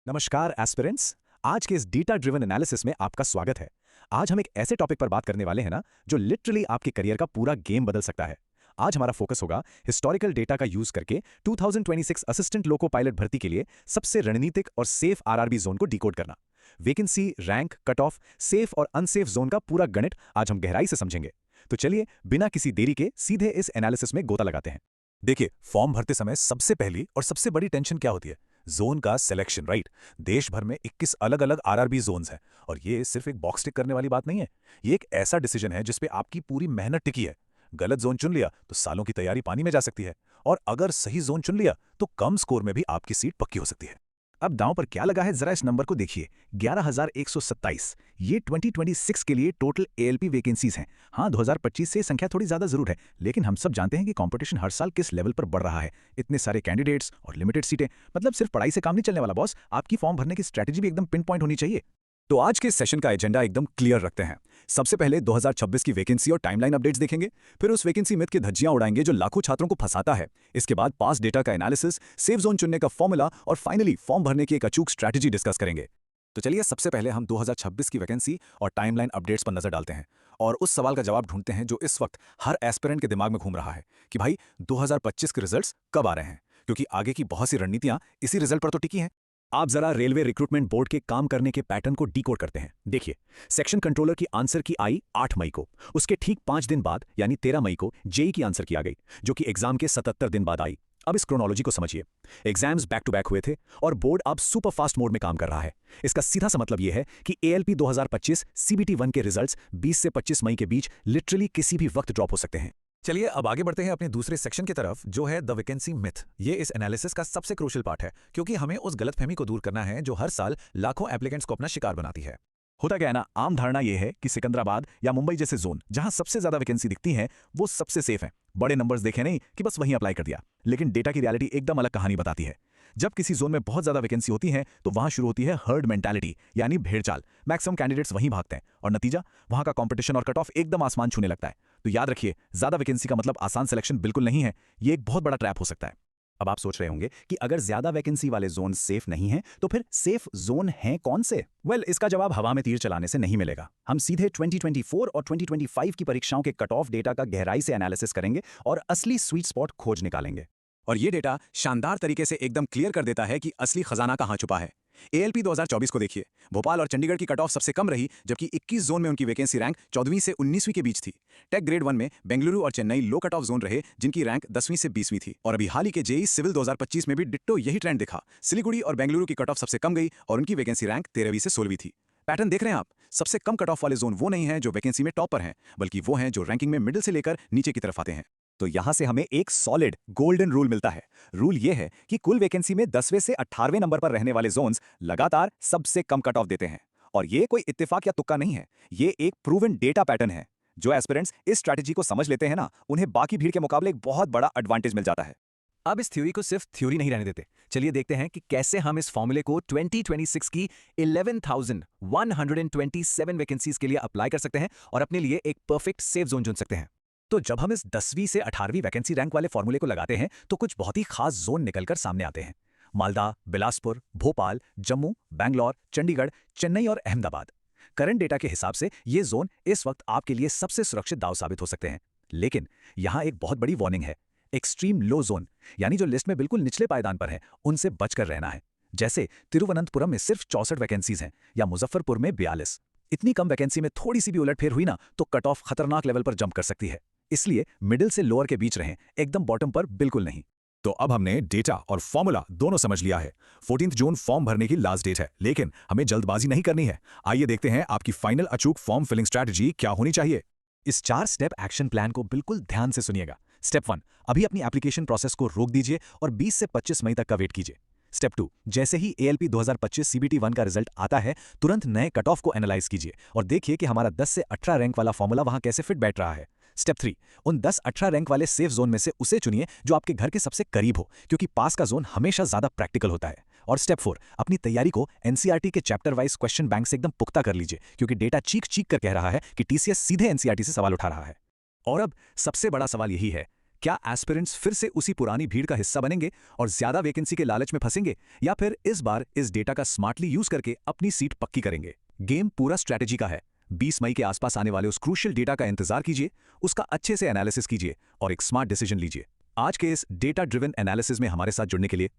नमस्कार एस्पिरेंट्स। आज के इस डेटा ड्रिवन एनालिसिस में आपका स्वागत है। आज हम एक ऐसे टॉपिक पर बात करने वाले हैं ना, जो लिटरली आपके करियर का पूरा गेम बदल सकता है। आज हमारा फोकस होगा हिस्टोरिकल डेटा का यूज करके 2026 असिस्टेंट लोको पायलट भर्ती के लिए सबसे रणनीतिक और सेफ आरआरबी जोन को डिकोड करना। Vacancy, rank, cut off, safe और अनसेफ जोन का पूरा गणित आज हम गहराई से समझेंगे। तो चलिए बिना किसी देरी के सीधे इस एनालिसिस में गोता लगाते हैं। देखिए, फॉर्म भरते समय सबसे पहली और सबसे बड़ी टेंशन क्या होती है? जोन का सिलेक्शन, राइट। देश भर में 21 अलग अलग आरआरबी जोन्स हैं और ये सिर्फ एक बॉक्स टिक करने वाली बात नहीं है। ये एक ऐसा डिसीजन है जिसपे आपकी पूरी मेहनत टिकी है। गलत जोन चुन लिया तो सालों की तैयारी पानी में जा सकती है, और अगर सही जोन चुन लिया तो कम स्कोर में भी आपकी सीट पक्की हो सकती है। अब दांव पर क्या लगा है, जरा इस नंबर को देखिए, 11,127। ये 2026 के लिए टोटल एएलपी वैकेंसीज हैं। हाँ, 2025 से संख्या थोड़ी ज्यादा जरूर है, लेकिन हम सब जानते हैं कि कंपटीशन हर साल किस लेवल पर बढ़ रहा है। इतने सारे कैंडिडेट्स और लिमिटेड सीटें, मतलब सिर्फ पढ़ाई से काम नहीं चलने वाला बॉस। आपकी फॉर्म भरने की स्ट्रेटेजी भी एकदम पिन पॉइंट होनी चाहिए। तो आज के सेशन का एजेंडा एकदम क्लियर रखते हैं। सबसे पहले 2026 की वैकेंसी और टाइमलाइन अपडेट्स देखेंगे, फिर उस वैकेंसी मिथ की धज्जियां उड़ाएंगे जो लाखों छात्रों को फंसाता है। इसके बाद पास डेटा का एनालिसिस, सेफ जोन चुनने का फॉर्मूला और फाइनली फॉर्म भरने की एक अचूक स्ट्रैटेजी डिस्कस करेंगे। तो चलिए सबसे पहले हम 2026 की वैकेंसी और टाइमलाइन अपडेट्स पर नजर डालते हैं और उस सवाल का जवाब ढूंढते हैं जो इस वक्त हर एस्पिरेंट के दिमाग में घूम रहा है कि भाई 2025 के रिजल्ट्स कब आ रहे हैं, क्योंकि आगे की बहुत सी रणनीतियां इसी रिजल्ट पर तो टिकी हैं। आप जरा रेलवे रिक्रूटमेंट बोर्ड के काम करने के पैटर्न को डिकोड करते हैं। देखिए, सेक्शन कंट्रोलर की आंसर की आई 8 मई को, उसके ठीक 5 दिन बाद यानी 13 मई को जेई की आंसर की आ गई, जो कि एग्जाम के 77 दिन बाद आई। अब इस क्रोनोलॉजी को समझिए। एग्जाम्स बैक टू बैक हुए थे और बोर्ड अब सुपर फास्ट मोड में काम कर रहा है। इसका सीधा सा मतलब यह है कि एएलपी 2025 सीबीटी 1 के रिजल्ट्स 20 से 25 मई के बीच लिटरली किसी भी वक्त ड्रॉप हो सकते हैं। चलिए अब आगे बढ़ते हैं अपने दूसरे सेक्शन की तरफ, जो है द वैकेंसी मिथ। ये इस एनालिसिस का सबसे क्रूशियल पार्ट है, क्योंकि हमें उस गलतफहमी को दूर करना है जो हर साल लाखों एप्लीकेंट्स को अपना शिकार बनाती है। होता क्या है ना, आम धारणा यह है कि सिकंदराबाद या मुंबई जैसे जोन जहां सबसे ज्यादा वैकेंसी दिखती हैं, वो सबसे सेफ हैं। बड़े नंबर्स देखे नहीं कि बस वहीं अप्लाई कर दिया। लेकिन डेटा की रियलिटी एकदम अलग कहानी बताती है। जब किसी जोन में बहुत ज्यादा वैकेंसी होती है तो वहां शुरू होती है हर्ड मेंटालिटी, यानी भेड़चाल। मैक्सिमम कैंडिडेट्स वहीं भागते हैं और नतीजा, वहां का कंपटीशन और कट ऑफ एकदम आसमान छूने लगता है। तो याद रखिए, ज्यादा वैकेंसी का मतलब आसान सिलेक्शन बिल्कुल नहीं है। ये एक बहुत बड़ा ट्रैप हो सकता है। अब आप सोच रहे होंगे कि अगर ज्यादा वैकेंसी वाले जोन सेफ नहीं हैं, तो फिर सेफ जोन हैं कौन से? इसका जवाब हवा में तीर चलाने से नहीं मिलेगा। हम सीधे 2024 और 2025 की परीक्षाओं के कट ऑफ डेटा का गहराई से एनालिसिस करेंगे और असली स्वीट स्पॉट खोज निकालेंगे। और ये डेटा शानदार तरीके से एकदम क्लियर कर देता है कि असली खजाना कहां छुपा है। एएलपी 2024 को देखिए, भोपाल और चंडीगढ़ की कट ऑफ सबसे कम रही, जबकि 21 जोन में उनकी वैकेंसी रैंक 14वीं से 19वीं के बीच थी। टेक ग्रेड 1 में बेंगलुरु और चेन्नई लो कट ऑफ जोन रहे, जिनकी रैंक 10वीं से 20वीं थी। और अभी हाल ही के जेई सिविल 2025 में भी डिट्टो यही ट्रेंड दिखा। सिलीगुड़ी और बेंगलुरु की कट ऑफ सबसे कम गई और उनकी वैकेंसी रैंक 13वीं से 16वीं थी। पैटर्न देख रहे हैं आप? सबसे कम कट ऑफ वाले जोन वो नहीं है जो वैकेंसी में टॉप पर हैं, बल्कि वो हैं जो रैंकिंग में मिडिल से लेकर नीचे की तरफ आते हैं। तो यहां से हमें एक सॉलिड गोल्डन रूल मिलता है। रूल ये है कि कुल वैकेंसी में 10वें से 18वें नंबर पर रहने वाले जोन्स लगातार सबसे कम कट ऑफ देते हैं। और ये कोई इत्तेफाक या तुक्का नहीं है, ये एक प्रूवन डेटा पैटर्न है। जो एस्पिरेंट्स इस स्ट्रैटेजी को समझ लेते हैं ना, उन्हें बाकी भीड़ के मुकाबले एक बहुत बड़ा एडवांटेज मिल जाता है। अब इस थ्योरी को सिर्फ थ्योरी नहीं रहने देते। चलिए देखते हैं कि कैसे हम इस फॉर्मूले को 2026 की 11,127 वैकेंसीज के लिए अप्लाई कर सकते हैं और अपने लिए एक परफेक्ट सेफ जोन चुन सकते हैं। तो जब हम इस 10वीं से 18वीं वैकेंसी रैंक वाले फॉर्मूले को लगाते हैं तो कुछ बहुत ही खास जोन निकलकर सामने आते हैं। मालदा, बिलासपुर, भोपाल, जम्मू, बैंगलोर, चंडीगढ़, चेन्नई और अहमदाबाद। करंट डेटा के हिसाब से ये जोन इस वक्त आपके लिए सबसे सुरक्षित दांव साबित हो सकते हैं। लेकिन यहां एक बहुत बड़ी वार्निंग है। एक्सट्रीम लो जोन, यानी जो लिस्ट में बिल्कुल निचले पायदान पर है, उनसे बचकर रहना है। जैसे तिरुवनंतपुरम में सिर्फ 64 वैकेंसीज हैं या मुजफ्फरपुर में 42। इतनी कम वैकेंसी में थोड़ी सी भी उलटफेर हुई ना, तो कट ऑफ खतरनाक लेवल पर जंप कर सकती है। इसलिए मिडिल से लोअर के बीच रहें, एकदम बॉटम पर बिल्कुल नहीं। तो अब हमने डेटा और फॉर्मूला दोनों समझ लिया है। 14 जून फॉर्म भरने की लास्ट डेट है, लेकिन हमें जल्दबाजी नहीं करनी है। आइए देखते हैं आपकी फाइनल अचूक फॉर्म फिलिंग स्ट्रैटेजी क्या होनी चाहिए। इस 4 स्टेप एक्शन प्लान को बिल्कुल ध्यान से सुनिएगा। स्टेप 1, अभी अपनी एप्लीकेशन प्रोसेस को रोक दीजिए और 20 से 25 मई तक का वेट कीजिए। स्टेप 2, जैसे ही एएलपी 2025 सीबीटी 1 का रिजल्ट आता है, तुरंत नए कट ऑफ को एनालाइज कीजिए और देखिए कि हमारा 10 से 18 रैंक वाला फॉर्मूला वहां कैसे फिट बैठ रहा है। स्टेप 3, उन 10-18 रैंक वाले सेफ जोन में से उसे चुनिए जो आपके घर के सबसे करीब हो, क्योंकि पास का जोन हमेशा ज्यादा प्रैक्टिकल होता है। और स्टेप 4, अपनी तैयारी को एनसीईआरटी के चैप्टर वाइज क्वेश्चन बैंक से एकदम पुख्ता कर लीजिए, क्योंकि डेटा चीख चीख कर कह रहा है कि टीसीएस सीधे एनसीईआरटी से सवाल उठा रहा है। और अब सबसे बड़ा सवाल यही है, क्या एस्पिरेंट्स फिर से उसी पुरानी भीड़ का हिस्सा बनेंगे और ज्यादा वैकेंसी के लालच में फंसेंगे, या फिर इस बार इस डेटा का स्मार्टली यूज करके अपनी सीट पक्की करेंगे? गेम पूरा स्ट्रैटेजी का है। 20 मई के आसपास आने वाले उस क्रूशियल डेटा का इंतजार कीजिए, उसका अच्छे से एनालिसिस कीजिए और एक स्मार्ट डिसीजन लीजिए। आज के इस डेटा ड्रिवन एनालिसिस में हमारे साथ जुड़ने के लिए